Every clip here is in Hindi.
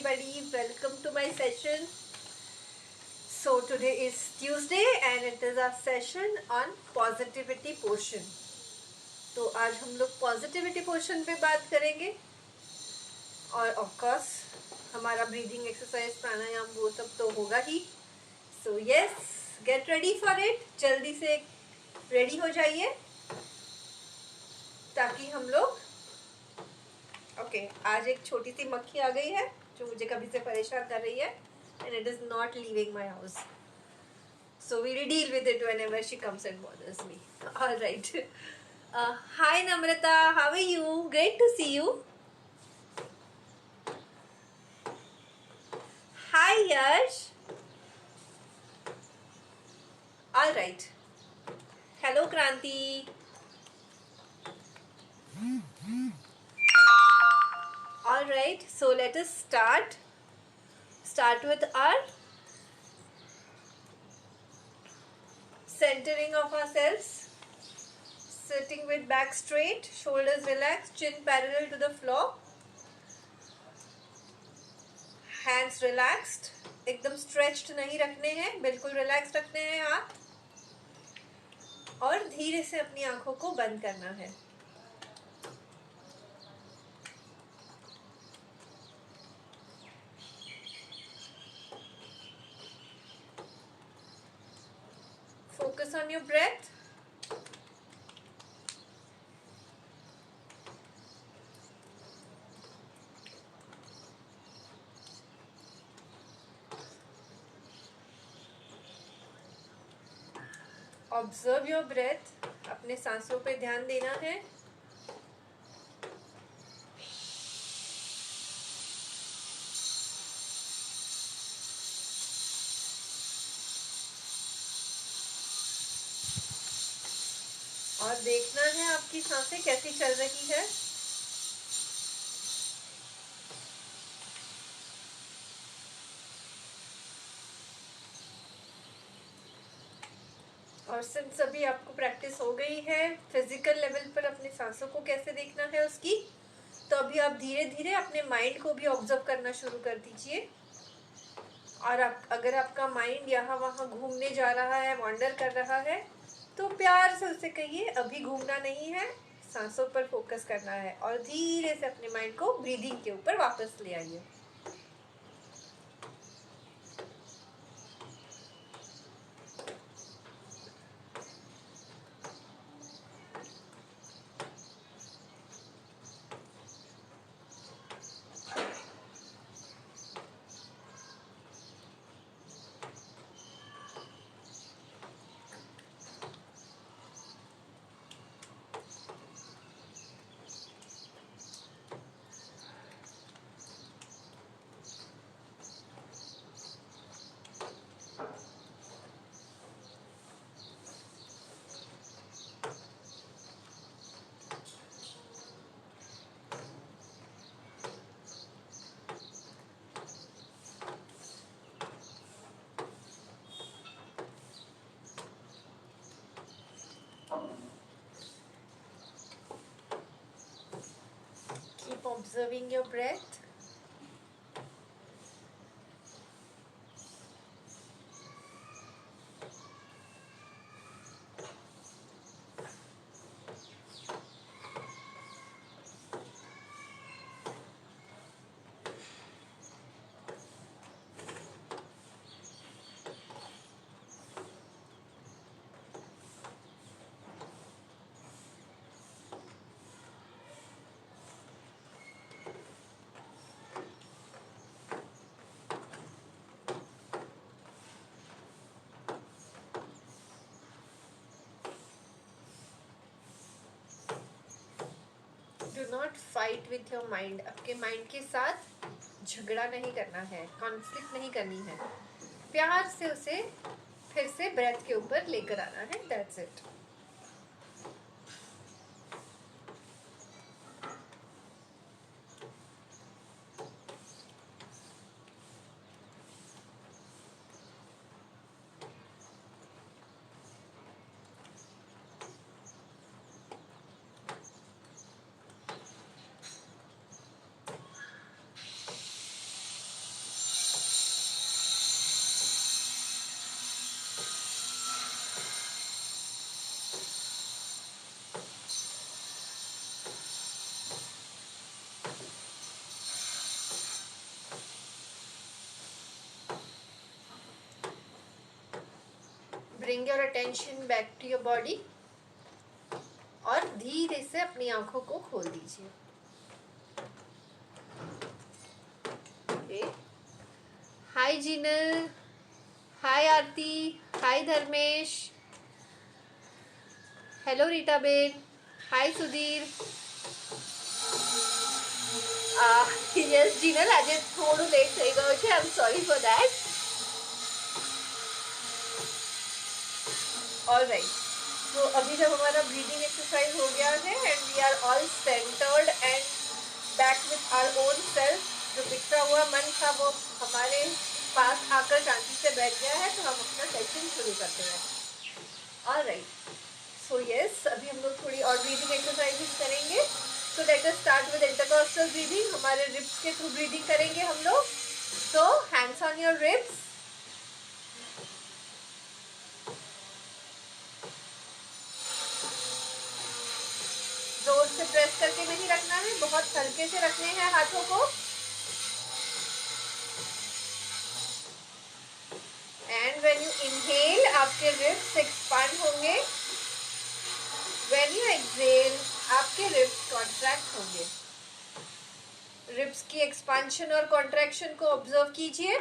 everybody, welcome to my session. So today is Tuesday and it is our session on positivity portion. तो आज हम लोग पॉजिटिविटी पोर्शन पे बात करेंगे और ऑफ कोर्स हमारा ब्रीदिंग एक्सरसाइज प्राणायाम वो सब तो होगा ही. So yes, get ready for it. जल्दी से रेडी हो जाइए ताकि हम लोग ओके आज एक छोटी सी मक्खी आ गई है जो मुझे कभी से परेशान कर रही है and it is not leaving my house. So we deal with it whenever she comes and bothers me. All right. Hi Namrata, how are you? Great to see you. Hi Yash. All right. Hello Kranti. All right, so let us start with our centering of ourselves, sitting with back straight, shoulders relaxed, chin parallel to the floor, hands relaxed, एकदम stretched नहीं रखने हैं, बिल्कुल relaxed रखने हैं हाथ और धीरे से अपनी आंखों को बंद करना है. Focus on your breath. Observe your breath. अपने सांसों पे ध्यान देना है. और देखना है आपकी सांसें कैसी चल रही है. और सिंस अभी आपको प्रैक्टिस हो गई है फिजिकल लेवल पर अपने सांसों को कैसे देखना है उसकी, तो अभी आप धीरे धीरे अपने माइंड को भी ऑब्जर्व करना शुरू कर दीजिए. और अगर आपका माइंड यहाँ वहाँ घूमने जा रहा है, वॉन्डर कर रहा है, तो प्यार से उसे कहिए अभी घूमना नहीं है, सांसों पर फोकस करना है और धीरे से अपने माइंड को ब्रीदिंग के ऊपर वापस ले आइए. Keep observing your breath. Do not fight with your mind. आपके माइंड के साथ झगड़ा नहीं करना है, कॉन्फ्लिक्ट नहीं करनी है. प्यार से उसे फिर से ब्रेथ के ऊपर लेकर आना है. That's it. Bring your attention back to your body और धीरे से अपनी आंखों को खोल दीजिए. Okay. Hi Jinal. Hi Aarti. Hi Dharmesh. Hello Rita Ben. Hi Sudhir. Yes Jinal, આજે થોડું લેટ થઈ ગયું છે. I'm sorry for that. All right. तो अभी जब हमारा ब्रीदिंग एक्सरसाइज हो गया है and we are all centred and back with our own self, जो बिखरा हुआ मन था वो हमारे पास आकर शांति से बैठ गया है, तो हम अपना सेशन शुरू करते हैं. ऑलराइट, सो यस, अभी हम लोग थोड़ी और ब्रीदिंग एक्सरसाइजेस करेंगे. So let us start with intercostal breathing. हमारे रिब्स के थ्रू ब्रीदिंग करेंगे हम लोग. सो हैंड्स ऑन योर रिब्स. जोर से प्रेस करके नहीं रखना है, बहुत हल्के से रखने हैं हाथों को. एंड व्हेन यू इनहेल आपके रिब्स एक्सपांड होंगे. व्हेन यू एक्सहेल आपके रिब्स कॉन्ट्रैक्ट होंगे. रिब्स की एक्सपांशन और कॉन्ट्रैक्शन को ऑब्जर्व कीजिए.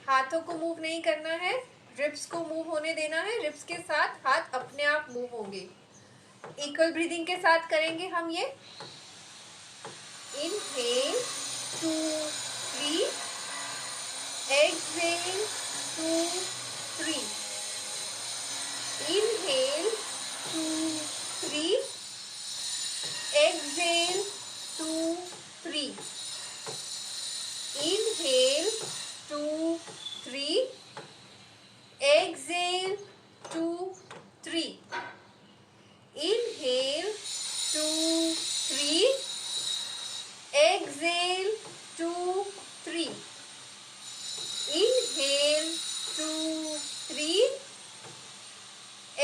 हाथों को मूव नहीं करना है, रिब्स को मूव होने देना है. रिब्स के साथ हाथ अपने आप मूव होंगे. इक्वल ब्रीदिंग के साथ करेंगे हम ये. Inhale 2 3, exhale 2 3, inhale 2 3, exhale 2 3, inhale 2 3, exhale 2 3, inhale 2 3, exhale 2 3, inhale 2 3,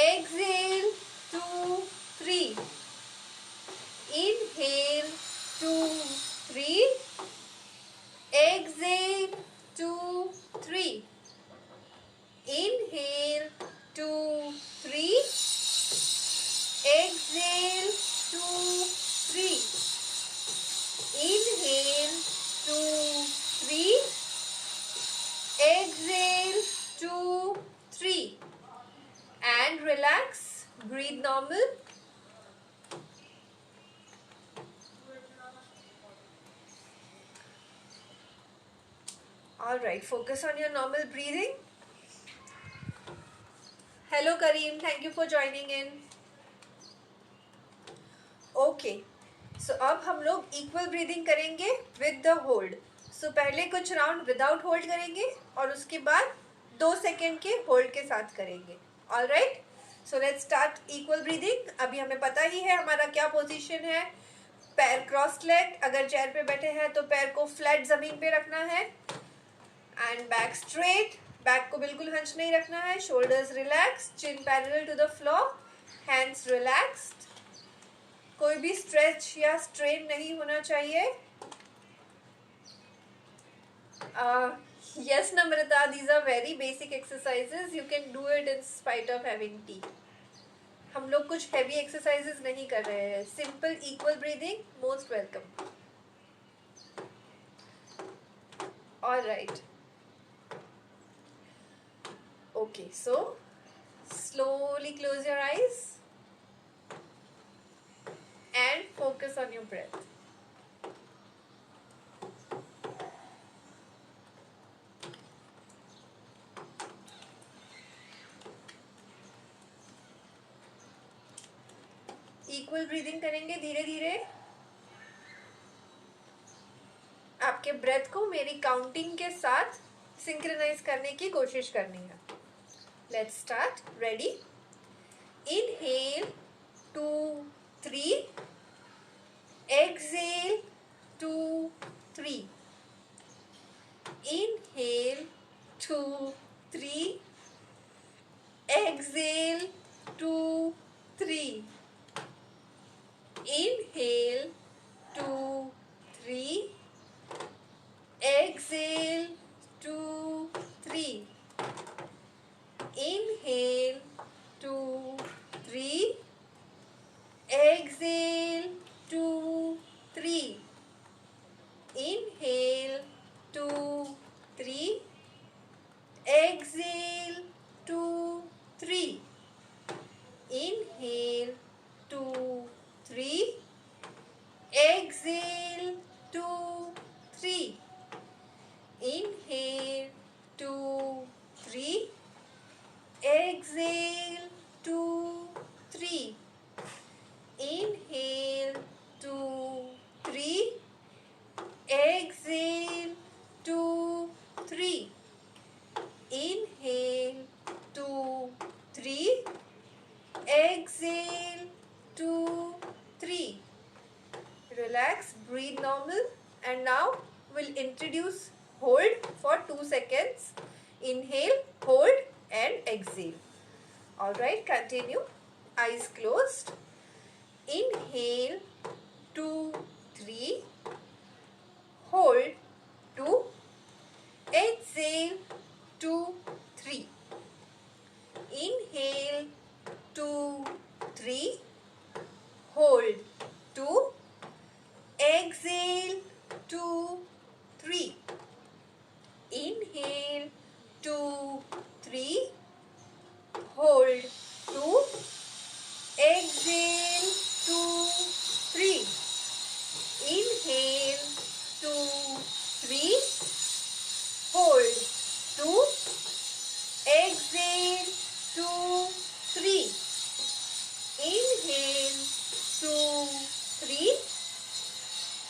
exhale 2 3, inhale 2 3, exhale 2 3, inhale 2 3, exhale 2 3, inhale 2 3, exhale 2 3, and relax. Breathe normal. All right, focus on your normal breathing. Hello Kareem, thank you for joining in. Okay, so अब हम लोग इक्वल ब्रीदिंग करेंगे विद द होल्ड. सो पहले कुछ राउंड विदाउट होल्ड करेंगे और उसके बाद 2 सेकेंड के होल्ड के साथ करेंगे. All right, so let's start equal breathing. अभी हमें पता ही है हमारा क्या पोजीशन है. पैर क्रॉस लेग, अगर चेयर पे बैठे हैं तो पैर को फ्लैट जमीन पे रखना है. एंड बैक स्ट्रेट, बैक को बिल्कुल हंच नहीं रखना है. Shoulders relax, chin parallel to the floor, hands relaxed. कोई भी स्ट्रेच या स्ट्रेन नहीं होना चाहिए. Yes Namrata, these are very basic exercises. You can do it in spite of having tea. हम लोग कुछ हैवी एक्सरसाइजेज नहीं कर रहे हैं. Simple equal breathing, most welcome. Alright, okay, so slowly close your eyes and focus on your breath. Equal breathing करेंगे धीरे धीरे. आपके ब्रेथ को मेरी काउंटिंग के साथ सिंक्रोनाइज करने की कोशिश करनी है. Let's start. Ready? Inhale 2 3, exhale 2 3, inhale 2 3, exhale 2 3, inhale 2 3, exhale 2 3, breathe normal, and now we'll introduce hold for 2 seconds. Inhale, hold and exhale. All right, continue. Eyes closed. Inhale 2, 3, hold 2, exhale 2, 3. Inhale 2, 3, hold 2, exhale 2, 3. Inhale 2, 3, hold 2, exhale 2, 3. Inhale 2, 3, hold 2, exhale 2, 3. Inhale 2, 3,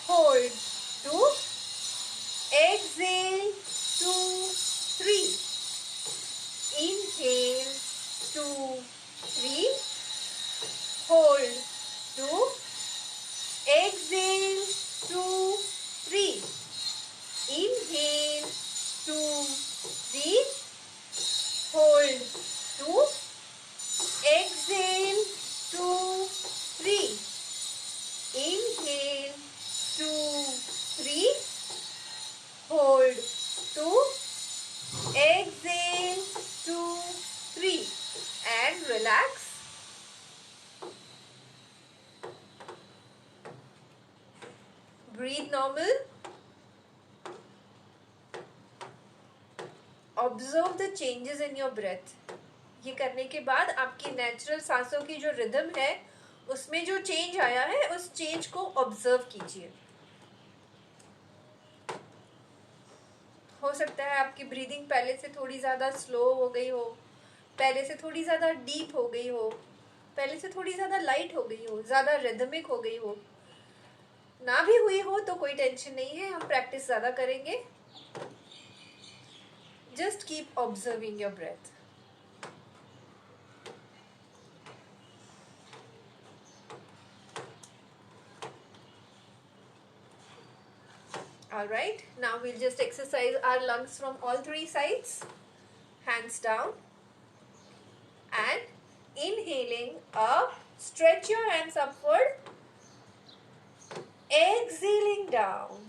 hold 2, exhale 2, 3. Inhale 2, 3, hold 2, exhale 2, 3. Inhale 2, 3, hold 2, exhale 2, 3. Inhale 2, 3, hold 2, exhale 2, 3, and relax. Breathe normal. Observe the changes in your breath. ये करने के बाद आपकी नेचुरल सांसों की जो रिदम है उसमें जो चेंज आया है उस चेंज को ऑब्जर्व कीजिए. हो सकता है आपकी ब्रीदिंग पहले से थोड़ी ज़्यादा स्लो हो गई हो, पहले से थोड़ी ज़्यादा डीप हो गई हो, पहले से थोड़ी ज़्यादा लाइट हो गई हो, ज़्यादा रिदमिक हो गई हो. ना भी हुई हो तो कोई टेंशन नहीं है, हम प्रैक्टिस ज़्यादा करेंगे. Just keep observing your breath. All right, now we'll just exercise our lungs from all 3 sides. Hands down and inhaling up, stretch your hands upward. Exhaling down.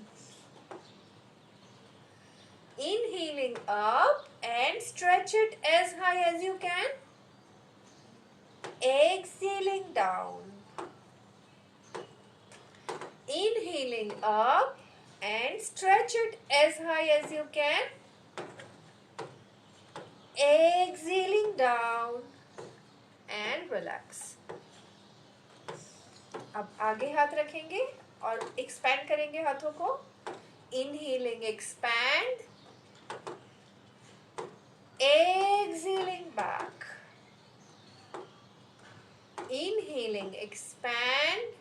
Inhaling up and stretch it as high as you can. Exhaling down. Inhaling up and stretch it as high as you can. Exhaling down and relax. अब आगे हाथ रखेंगे और एक्सपैंड करेंगे हाथों को. Inhaling, expand. Exhaling back. Inhaling, expand.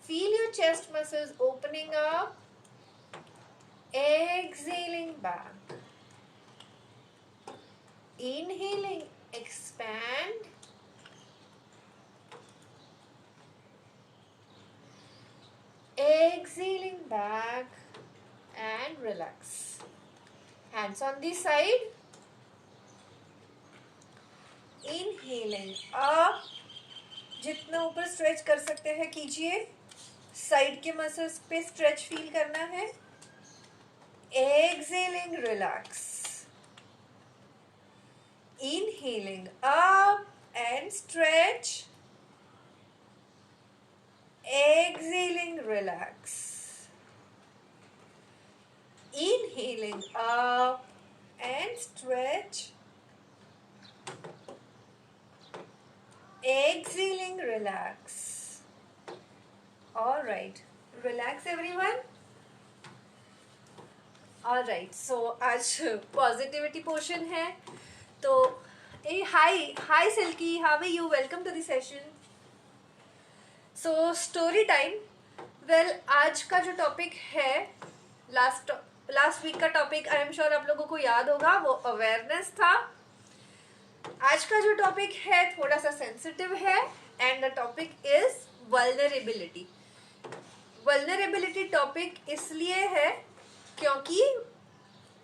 Feel your chest muscles opening up. Exhaling back. Inhaling, expand. Exhaling back and relax. Hands on the side. Inhaling up. जितना ऊपर स्ट्रेच कर सकते हैं कीजिए. साइड के मसल्स पे स्ट्रेच फील करना है. Exhaling, relax. Inhaling up and stretch. Exhaling, relax. Inhaling up and stretch. Exhaling, relax. All right, relax everyone. All right, so आज पॉजिटिविटी पोर्शन है. तो hi Silky, how are you? Welcome to the session. So story time. Well, आज का जो टॉपिक है, लास्ट वीक का टॉपिक आई एम श्योर आप लोगों को याद होगा, वो अवेयरनेस था. आज का जो टॉपिक है थोड़ा सा सेंसिटिव है, and the topic is vulnerability. Vulnerability topic इसलिए है क्योंकि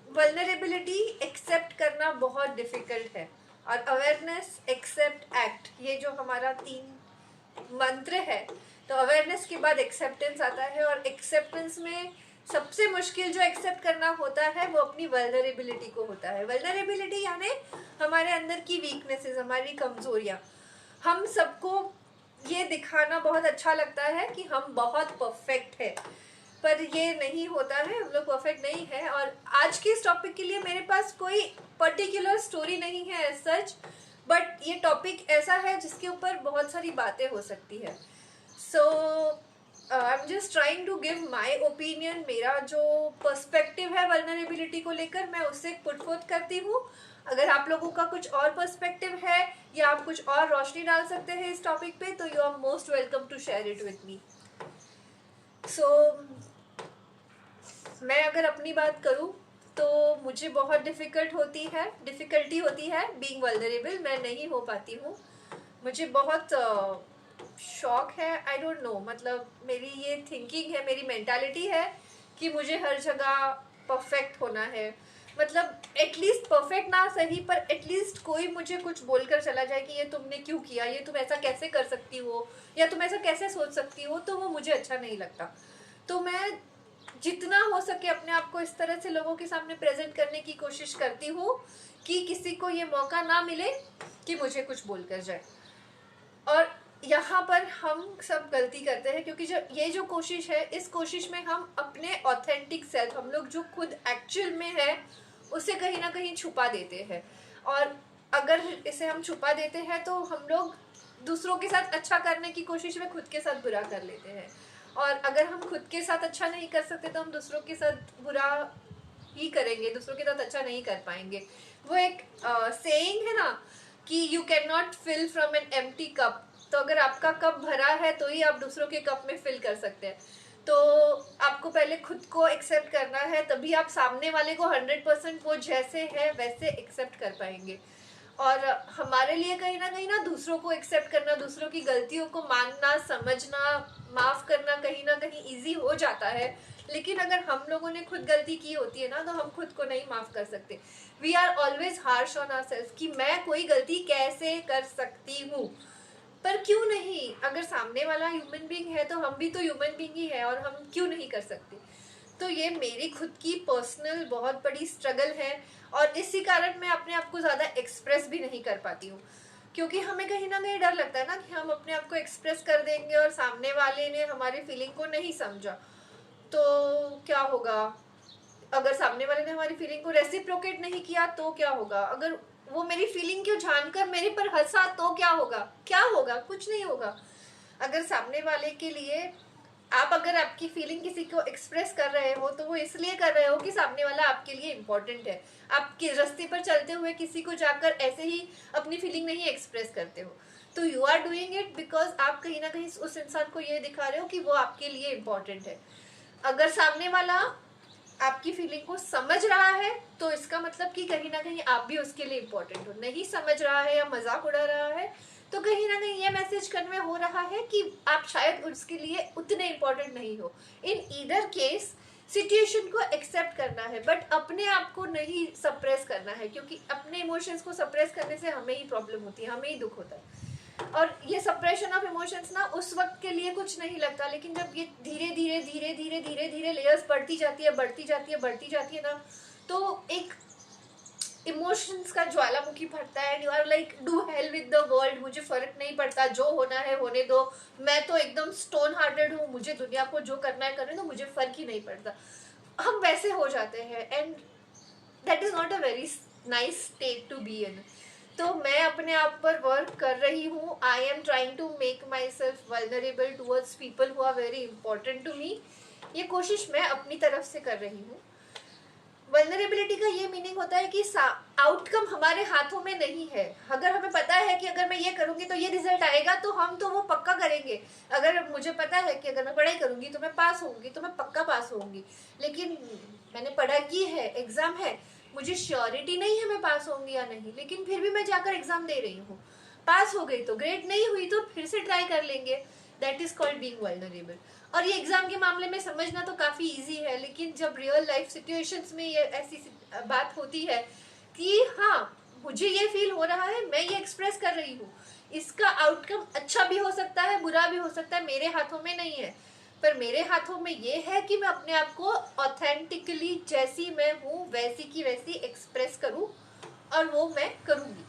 वल्नरेबिलिटी एक्सेप्ट करना बहुत डिफिकल्ट है, और अवेयरनेस, एक्सेप्ट, एक्ट, ये जो हमारा 3 मंत्र है, तो अवेयरनेस के बाद एक्सेप्टेंस आता है, और एक्सेप्टेंस में सबसे मुश्किल जो एक्सेप्ट करना होता है वो अपनी वल्नरेबिलिटी को होता है। वल्नरेबिलिटी यानी हमारे अंदर की वीकनेसेस, हमारी कमजोरियां। हम सबको ये दिखाना बहुत अच्छा लगता है कि हम बहुत परफेक्ट है, पर ये नहीं होता है, हम लोग परफेक्ट नहीं है। और आज के इस टॉपिक के लिए मेरे पास कोई पर्टिकुलर स्टोरी नहीं है एज सच, बट ये टॉपिक ऐसा है जिसके ऊपर बहुत सारी बातें हो सकती है। So I am just trying to give my opinion. मेरा जो पर्सपेक्टिव है वल्नरेबिलिटी को लेकर, मैं उससे पुट फोर्थ करती हूँ। अगर आप लोगों का कुछ और पर्सपेक्टिव है या आप कुछ और रोशनी डाल सकते हैं इस टॉपिक पे, तो you are most welcome to share it with me. So मैं अगर अपनी बात करूँ तो मुझे बहुत डिफ़िकल्टी होती है बीइंग वल्नरेबल। मैं नहीं हो पाती हूँ। मुझे बहुत शौक है, आई डोंट नो, मतलब मेरी ये थिंकिंग है, मेरी मेंटालिटी है कि मुझे हर जगह परफेक्ट होना है। मतलब एटलीस्ट परफेक्ट ना सही, पर एटलीस्ट कोई मुझे कुछ बोलकर चला जाए कि ये तुमने क्यों किया, ये तुम ऐसा कैसे कर सकती हो, या तुम ऐसा कैसे सोच सकती हो, तो वो मुझे अच्छा नहीं लगता। तो मैं जितना हो सके अपने आप को इस तरह से लोगों के सामने प्रेजेंट करने की कोशिश करती हूँ कि किसी को ये मौका ना मिले कि मुझे कुछ बोल कर जाए। और यहाँ पर हम सब गलती करते हैं, क्योंकि जो कोशिश है, इस कोशिश में हम अपने ऑथेंटिक सेल्फ, हम लोग जो खुद एक्चुअल में है, उसे कहीं ना कहीं छुपा देते हैं। और अगर इसे हम छुपा देते हैं तो हम लोग दूसरों के साथ अच्छा करने की कोशिश में खुद के साथ बुरा कर लेते हैं। और अगर हम खुद के साथ अच्छा नहीं कर सकते तो हम दूसरों के साथ बुरा ही करेंगे, दूसरों के साथ अच्छा नहीं कर पाएंगे। वो एक सेइंग है ना कि you can not fill from an empty cup. तो अगर आपका कप भरा है तो ही आप दूसरों के कप में फिल कर सकते हैं। तो आपको पहले खुद को एक्सेप्ट करना है, तभी आप सामने वाले को 100% वो जैसे है वैसे एक्सेप्ट कर पाएंगे। और हमारे लिए कहीं ना दूसरों को एक्सेप्ट करना, दूसरों की गलतियों को मानना, समझना, माफ करना कहीं ना कहीं ईजी हो जाता है। लेकिन अगर हम लोगों ने खुद गलती की होती है ना, तो हम खुद को नहीं माफ कर सकते। We are always harsh on ourselves कि मैं कोई गलती कैसे कर सकती हूँ, पर क्यों नहीं? अगर सामने वाला ह्यूमन बीइंग है तो हम भी तो ह्यूमन बीइंग ही है, और हम क्यों नहीं कर सकते? तो ये मेरी खुद की पर्सनल बहुत बड़ी स्ट्रगल है, और इसी कारण मैं अपने आप को ज़्यादा एक्सप्रेस भी नहीं कर पाती हूँ, क्योंकि हमें कहीं ना कहीं डर लगता है ना कि हम अपने आप को एक्सप्रेस कर देंगे और सामने वाले ने हमारी फीलिंग को नहीं समझा तो क्या होगा। अगर सामने वाले ने हमारी फीलिंग को रेसिप्रोकेट नहीं किया तो क्या होगा। अगर वो मेरी फीलिंग क्यों जानकर मेरे पर हंसा तो क्या होगा? क्या होगा? कुछ नहीं होगा। अगर सामने वाले के लिए आप अगर आपकी फीलिंग किसी को एक्सप्रेस कर रहे हो तो वो इसलिए कर रहे हो कि सामने वाला आपके लिए इम्पोर्टेंट है। आपके रास्ते पर चलते हुए किसी को जाकर ऐसे ही अपनी फीलिंग नहीं एक्सप्रेस करते हो, तो you are doing it because आप कहीं ना कहीं उस इंसान को ये दिखा रहे हो कि वो आपके लिए इम्पोर्टेंट है। अगर सामने वाला आपकी फीलिंग को समझ रहा है तो इसका मतलब कि कहीं ना कहीं आप भी उसके लिए इम्पोर्टेंट हो। नहीं समझ रहा है या मजाक उड़ा रहा है तो कहीं ना कहीं ये मैसेज कन्वे हो रहा है कि आप शायद उसके लिए उतने इम्पोर्टेंट नहीं हो। इन ईदर केस सिचुएशन को एक्सेप्ट करना है, बट अपने आप को नहीं सप्रेस करना है, क्योंकि अपने इमोशंस को सप्रेस करने से हमें ही प्रॉब्लम होती है, हमें ही दुख होता है। और ये सप्रेशन ऑफ इमोशंस ना उस वक्त के लिए कुछ नहीं लगता, लेकिन जब ये धीरे धीरे धीरे धीरे धीरे धीरे लेयर्स बढ़ती जाती है ना, तो एक इमोशंस का ज्वालामुखी फटता है। You are like do hell with the world, मुझे फर्क नहीं पड़ता, जो होना है होने दो, मैं तो एकदम स्टोन हार्टेड हूँ, मुझे दुनिया को जो करना है करने दो, मुझे फर्क ही नहीं पड़ता। हम वैसे हो जाते हैं, and that is not a very nice state to be in. तो मैं अपने आप पर वर्क कर रही हूँ। I am trying to make myself vulnerable towards people who are very important to me. ये कोशिश मैं अपनी तरफ से कर रही हूँ। वल्नरेबिलिटी का ये मीनिंग होता है कि आउटकम हमारे हाथों में नहीं है। अगर हमें पता है कि अगर मैं ये करूंगी तो ये रिजल्ट आएगा, तो हम तो वो पक्का करेंगे। अगर मुझे पता है कि अगर मैं पढ़ाई करूंगी तो मैं पास होंगी, तो मैं पक्का पास होंगी। लेकिन मैंने पढ़ा की है, एग्जाम है, मुझे श्योरिटी नहीं है मैं पास होंगी या नहीं, लेकिन फिर भी मैं जाकर एग्जाम दे रही हूँ। पास हो गई तो ग्रेट, नहीं हुई तो फिर से ट्राई कर लेंगे। That is called being vulnerable. और ये एग्जाम के मामले में समझना तो काफी इजी है, लेकिन जब रियल लाइफ सिचुएशंस में ये ऐसी बात होती है कि हाँ मुझे ये फील हो रहा है, मैं ये एक्सप्रेस कर रही हूँ, इसका आउटकम अच्छा भी हो सकता है, बुरा भी हो सकता है, मेरे हाथों में नहीं है, पर मेरे हाथों में ये है कि मैं अपने आप को ऑथेंटिकली जैसी मैं हूँ वैसी की वैसी एक्सप्रेस करूँ, और वो मैं करूँगी।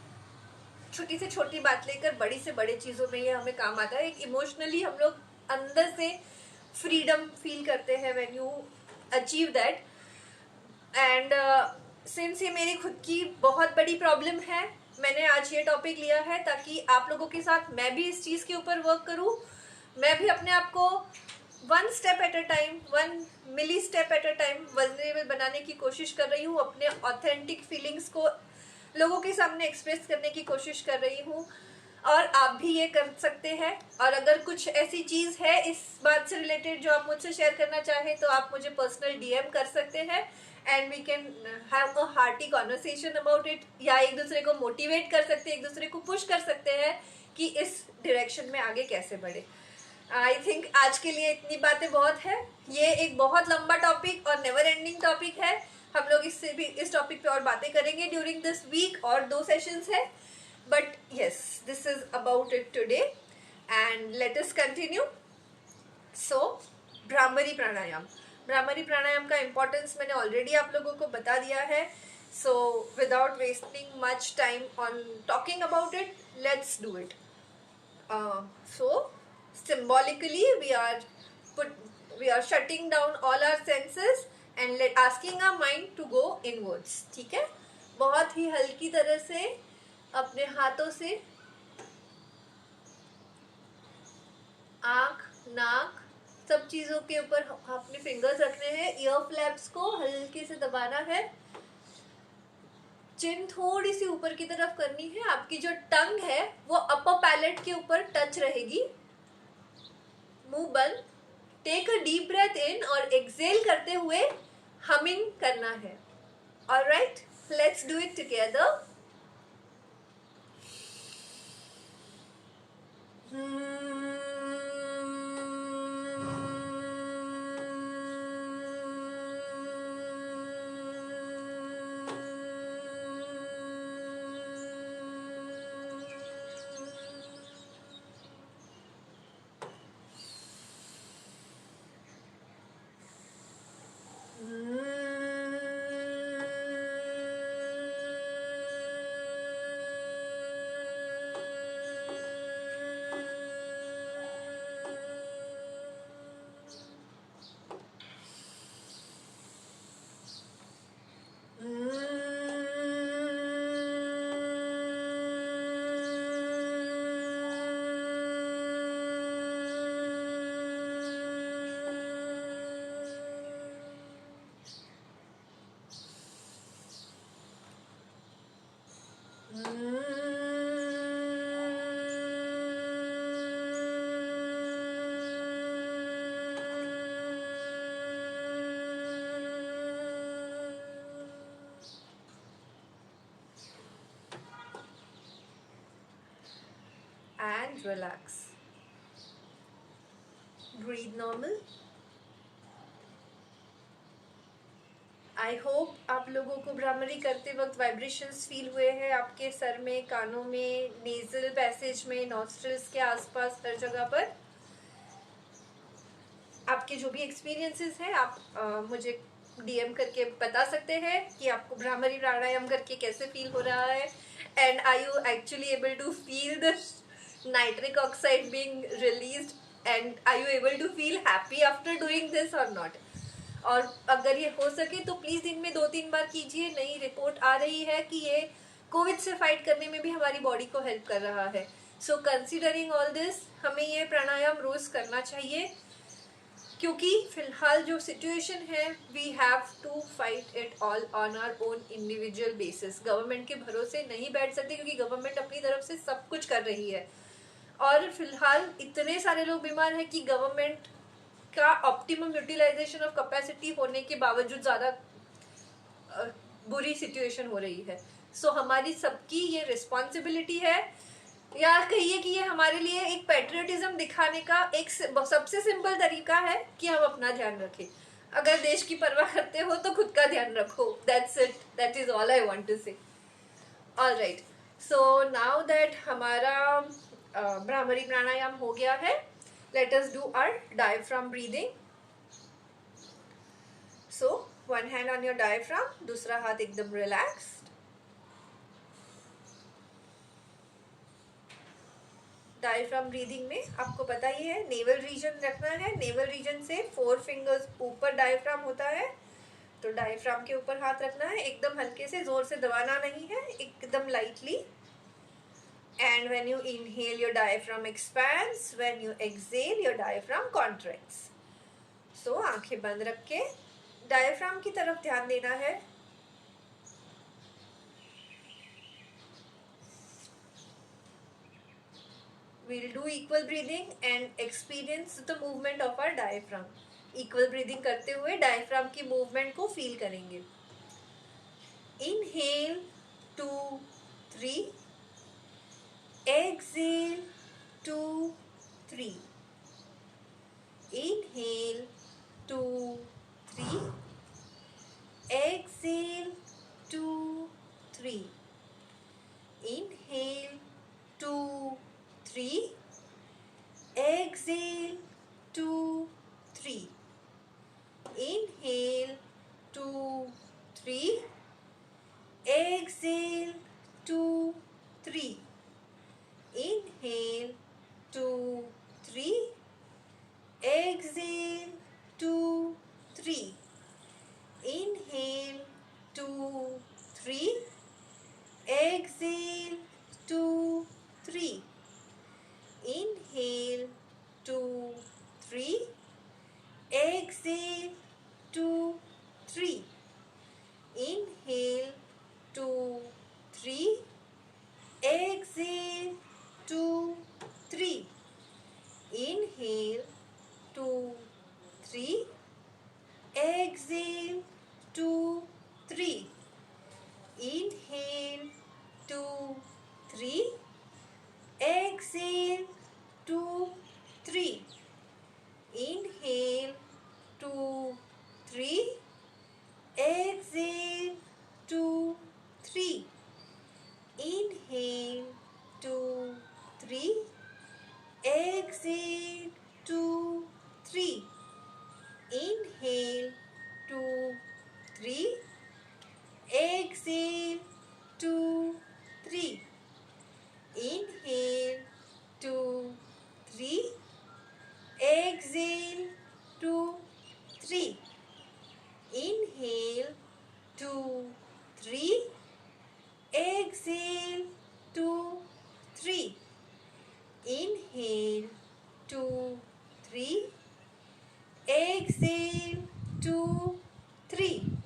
छोटी से छोटी बात लेकर बड़ी से बड़े चीज़ों में ये हमें काम आता है। एक इमोशनली हम लोग अंदर से फ्रीडम फील करते हैं when you achieve that. And since ये मेरी खुद की बहुत बड़ी प्रॉब्लम है, मैंने आज ये टॉपिक लिया है ताकि आप लोगों के साथ मैं भी इस चीज़ के ऊपर वर्क करूँ। मैं भी अपने आप को 1 स्टेप एट अ टाइम, 1 मिली step at a time vulnerable बनाने की कोशिश कर रही हूँ। अपने ऑथेंटिक फीलिंग्स को लोगों के सामने एक्सप्रेस करने की कोशिश कर रही हूँ, और आप भी ये कर सकते हैं। और अगर कुछ ऐसी चीज़ है इस बात से रिलेटेड जो आप मुझसे शेयर करना चाहें तो आप मुझे पर्सनल डीएम कर सकते हैं, and we can have a hearty conversation about it. या एक दूसरे को मोटिवेट कर सकते हैं, एक दूसरे को पुश कर सकते हैं कि इस डायरेक्शन में आगे कैसे बढ़े। आई थिंक आज के लिए इतनी बातें बहुत है। ये एक बहुत लंबा टॉपिक और नेवर एंडिंग टॉपिक है। हम लोग इससे भी इस टॉपिक पे और बातें करेंगे ड्यूरिंग दिस वीक, और 2 सेशंस है। But yes, this is about it today and let us continue. So Bhramari pranayama, Bhramari pranayama का इम्पोर्टेंस मैंने ऑलरेडी आप लोगों को बता दिया है। So without wasting much time on talking about it, let's do it. So symbolically we are shutting down all our senses and asking our mind to go inwards। ठीक है, बहुत ही हल्की तरह से अपने हाथों से आंख, नाक, सब चीजों के ऊपर अपने फिंगर्स रखने हैं। ईयर फ्लैप्स को हल्के से दबाना है। चिन थोड़ी सी ऊपर की तरफ करनी है। आपकी जो टंग है वो अपर पैलेट के ऊपर टच रहेगी। मुंह बंद, take a deep breath in और एक्सेल करते हुए हमिंग करना है। Alright, let's do it together. And relax. Breathe normal. I hope आप लोगों को भ्रामरी करते वक्त वाइब्रेशंस फील हुए हैं आपके सर में, कानों में, नेजल पैसेज में, नॉस्ट्रल्स के आसपास, हर जगह पर। आपके जो भी एक्सपीरियंसेस हैं आप मुझे डीएम करके बता सकते हैं कि आपको भ्रामरी प्राणायाम करके कैसे फील हो रहा है, and are you actually able to feel the nitric oxide being released, and are you able to feel happy after doing this और नॉट। और अगर ये हो सके तो प्लीज़ दिन में 2-3 बार कीजिए। नई रिपोर्ट आ रही है कि ये कोविड से फाइट करने में भी हमारी बॉडी को हेल्प कर रहा है। सो कंसिडरिंग ऑल दिस, हमें ये प्राणायाम रोज करना चाहिए, क्योंकि फिलहाल जो सिचुएशन है we have to fight it all on our own individual basis. Government के भरोसे नहीं बैठ सकते, क्योंकि गवर्नमेंट अपनी तरफ से सब कुछ कर रही है, और फिलहाल इतने सारे लोग बीमार हैं कि गवर्नमेंट का ऑप्टिमम यूटिलाइजेशन ऑफ कैपेसिटी होने के बावजूद ज़्यादा बुरी सिचुएशन हो रही है। सो हमारी सबकी ये रिस्पॉन्सिबिलिटी है यार कहिए कि ये हमारे लिए एक पेट्रियटिज्म दिखाने का एक सबसे सिंपल तरीका है कि हम अपना ध्यान रखें। अगर देश की परवाह करते हो तो खुद का ध्यान रखो। That's it, that is all I want to say. Alright, so now that हमारा भ्रामरी प्राणायाम हो गया है, let us do our diaphragm breathing. So one hand on your diaphragm, दूसरा हाथ एकदम रिलैक्स्ड। डायफ्राम ब्रीदिंग में आपको पता ही है, नेवल रीजन रखना है। नेवल रीजन से 4 फिंगर्स ऊपर डायफ्राम होता है, तो डायफ्राम के ऊपर हाथ रखना है, एकदम हल्के से, जोर से दबाना नहीं है, एकदम lightly. And when you inhale your diaphragm expands, when you exhale your diaphragm contracts. So आंखें बंद रख के डायफ्राम की तरफ ध्यान देना है। We'll do equal breathing and experience the movement of our diaphragm. Equal breathing करते हुए diaphragm की movement को feel करेंगे। Inhale 2, 3. Exhale 2, 3. Inhale 2, 3. Exhale 2, 3. Inhale 2, 3. Exhale 2, 3. Inhale 2, 3. Exhale 2, 3. Inhale 2, 3. Exhale 2, 3. Inhale 2, 3. Exhale 2, 3. Inhale 2, 3. Exhale 2, 3. Inhale 2, 3. Exhale 2, 3. Inhale 2, 3. Exhale 2, 3. Inhale 2, 3. Exhale 2, 3. Inhale 2, 3. Exhale 2, 3. Inhale 2, 3. Exhale 2, 3. Inhale 2, 3. Exhale 2, 3. Inhale 2, 3. Exhale 2, 3. Inhale 2, 3. Exhale 2, 3. Inhale 2, 3. Exhale 2, 3.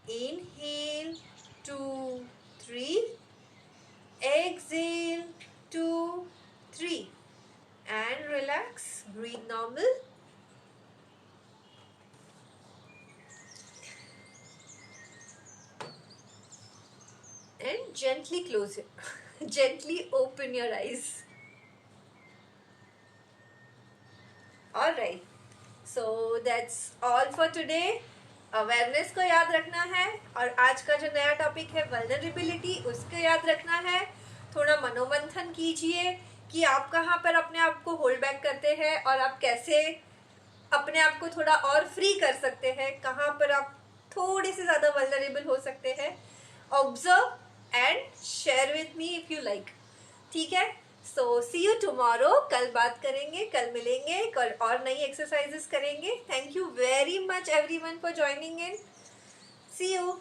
Inhale 2, 3. Exhale 2, 3. And relax, breathe normal. And gently close it. Gently open your eyes. Alright, so that's all for today. Awareness को याद रखना है, और आज का जो नया टॉपिक है वल्नरेबिलिटी, उसको याद रखना है। थोड़ा मनोमंथन कीजिए कि आप कहाँ पर अपने आप को होल्ड बैक करते हैं और आप कैसे अपने आप को थोड़ा और फ्री कर सकते हैं, कहाँ पर आप थोड़े से ज़्यादा वल्नरेबल हो सकते हैं। Observe and share with me if you like. ठीक है, सो सी यू टुमारो। कल बात करेंगे, कल मिलेंगे, कल और नई एक्सरसाइजेस करेंगे। Thank you very much everyone for joining in. See you.